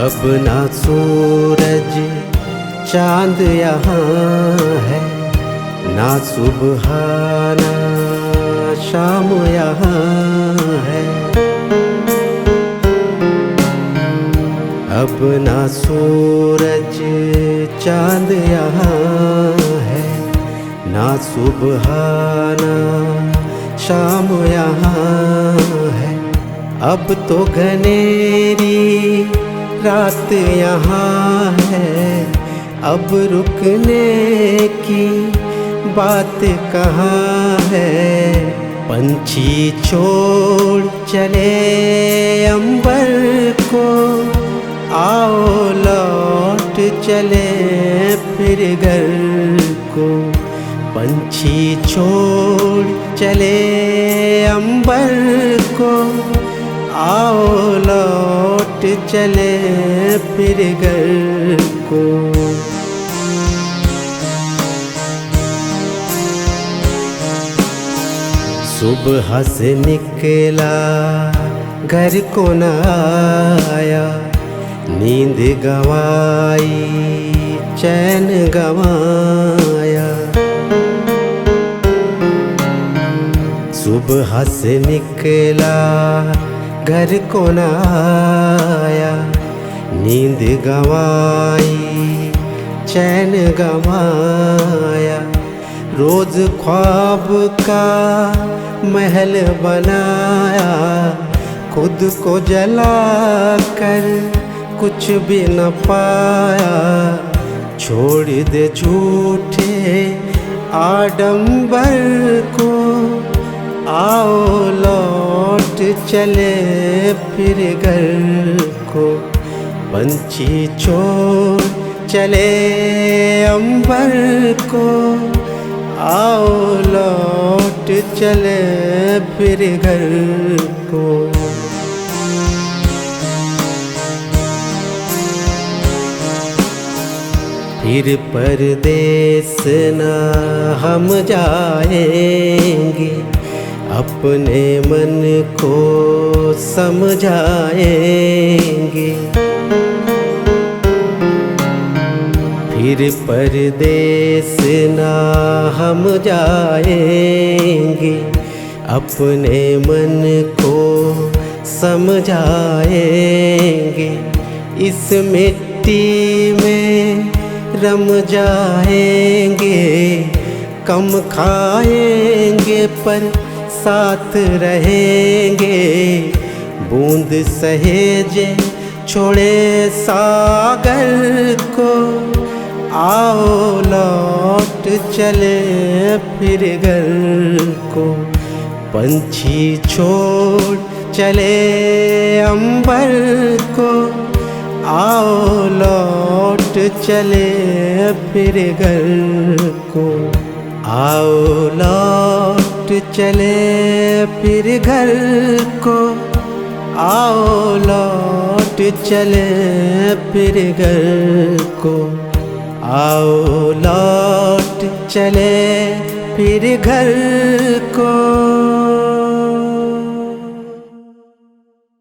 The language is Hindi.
अब ना सूरज चांद यहाँ है, ना सुबह ना शाम यहाँ है। अब ना सूरज चांद यहाँ है, ना सुबह ना शाम यहाँ है। अब तो घनेरी रात यहाँ है, अब रुकने की बात कहाँ है। पंछी छोड़ चले अंबर को, आओ लौट चले फिर घर को। पंछी छोड़ चले अंबर को, आओ लौट चले फिर घर को। सुबह से निकला घर को न आया, नींद गवाई चैन गवाया। सुबह से निकला घर को न आया, नींद गवाई चैन गवाया। रोज ख्वाब का महल बनाया, खुद को जला कर कुछ भी न पाया। छोड़ दे झूठे आडंबर को, आओ लौट चले फिर घर को। पंछी छोड़ चले अंबर को, आओ लौट चले फिर घर को। फिर परदेस न हम जाएंगे, अपने मन को समझाएंगे। फिर परदेस न हम जाएंगे, अपने मन को समझाएंगे। इस मिट्टी में रम जाएंगे, कम खाएंगे पर साथ रहेंगे। बूंद सहेजे छोड़े सागर को, आओ लौट चले फिर घर को। पंछी छोड़ चले अंबर को, आओ लौट चले फिर घर को। आओ लौट चले फिर घर को, आओ लौट चले फिर घर को। आओ लौट चले फिर घर को।